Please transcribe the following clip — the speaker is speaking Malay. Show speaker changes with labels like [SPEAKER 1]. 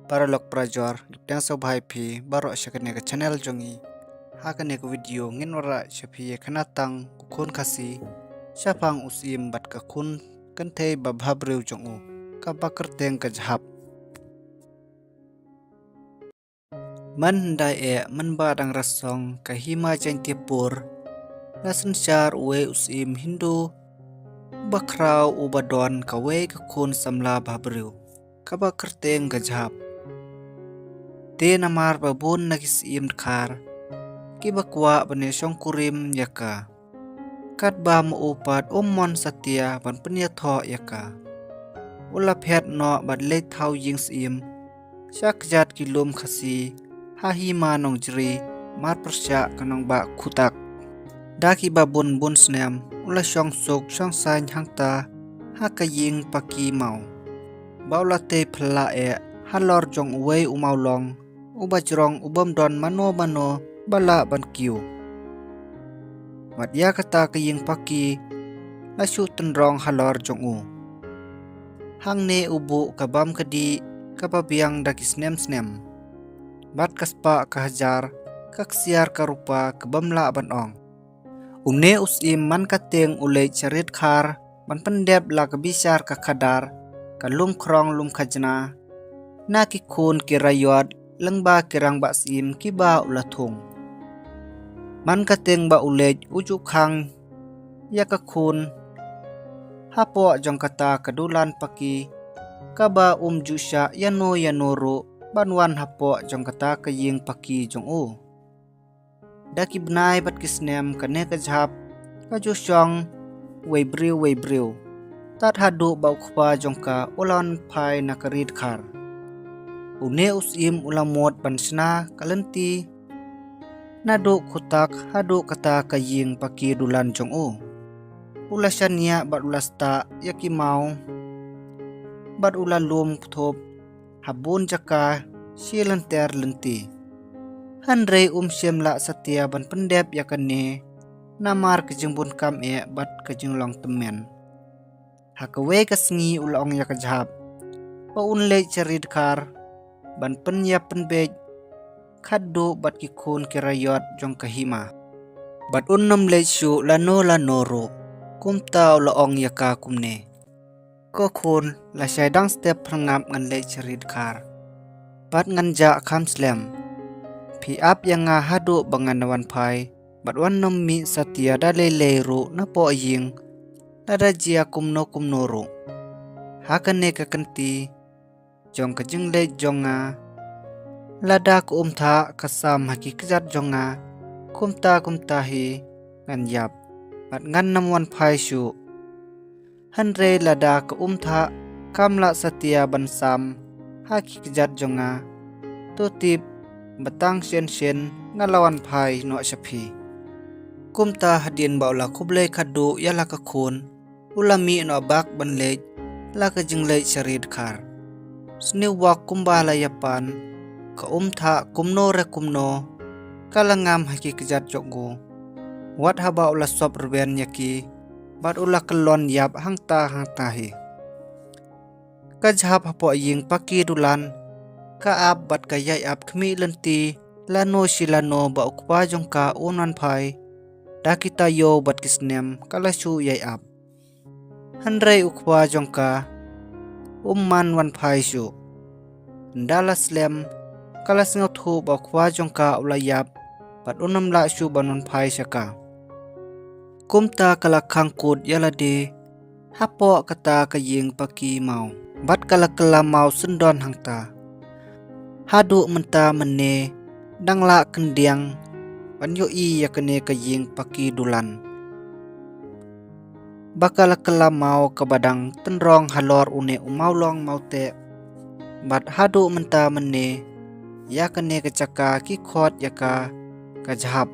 [SPEAKER 1] para lok prajor yang so bhai phi baro shakane ka channel jongi hakane ka video ngin wara shapi khanatang kun khasi shapang usim bat ka kun kanthe babhab reu jongu ka bakar teng ka jhap man dai e man ba dang rasong ka hima jaintipur lasan shar uwe usim hindu bakrau ubadon ka we ka kun samla babreu ka bakar teng ka jhap te namar babun nagis im khar ki bakwa bane kurim yaka kat ba mo upat mon satya ban penya tho yaka ula phet no bad le thau ying sim shak jat kilum khasi ha hi ma nong jri mar persya kanong ba khutak daki babun bun snem ula shong suk shong san hangta ha ka ying paki mau baula te phla e halor jong uwei umaulong ubajrong ubam don mano bala ban kiu matya kata kaying paki lasu tenrong halor jong u hangne ubu kabam kadi kababiang daki snem bat kaspa kahajar kaksiar karupa kabamla ban ong umne usim man kateng ulei charit khar ban pendep la kabisar kakadar kalum krong lum khajna na ki khun kirayot lengba kirang ba sim kiba ulathung man kateng ba ulej uju khang yaka khun hapo jong kata kadulan paki kaba jusha yano banwan hapo jong kata kaying paki jong u daki bnai bat kisnem kane ka jhap ka ju shong weibriu tat hadu ba khpa jong ka ulan phai nakarit khar une usim ulamot bansna kalanti nado khutak hado kata kaying paki dulan jong u ulasania bat ulasta yaki mau bat ulalum thop habun jaka silanter lenti hanre semla satya ban pendep yakane namar kejungbun kam e bat kejunglong temen hakawe kasngi ulong yakajhap pa unle charid khar ban penya penbej khaddo bat ki khun kirayot jong kahima bat unnam le shu lano ro kumta ulong yaka kumne ko khun la shaidang step prangap ngan le charid khar bat nganja kham slem phi ap yanga hadu banganawan phai bat wannam mi satya dalele ro na po ying tada jia kumno ro hakane kakanti jong kajing le jonga lada ku tha kasam hakikjat jonga kumta hi ngan yap bat ngan namwan phai shu hanre lada ku tha kamla satya bansam hakikjat jonga totip batang shen ngalawan phai no shapi kumta hadien baula kuble khadu yala ka khun ulami no bak banle la ka jingle sharid khar sniwa kumbala yapan ka tha kumno kalangam hakikjat jogo wat haba ula sop rben yaki bat ula kelon yap hangta hi kajhap hapo ying paki dulan ka ap bat ka yai ap khmi lenti lano silano ba ukpa jongka unan phai dakita yo bat kisnem kalasu yai ap hanrei ukpa jongka man wan phai shu ndala slem kalas ngothu ba ukpa jongka ulayap bat unam la shu banon phai shaka kumta kalakhang kut yalade hapo kata kaying paki mau bat kalakala mau sendon hangta hadu menta mene dangla kendiang banyo i yakane kaying paki dulan bakal kala mau kabadang tenrong halor une umaulong maute bat hadu menta mene yakane kecaka ki khot yaka kajhap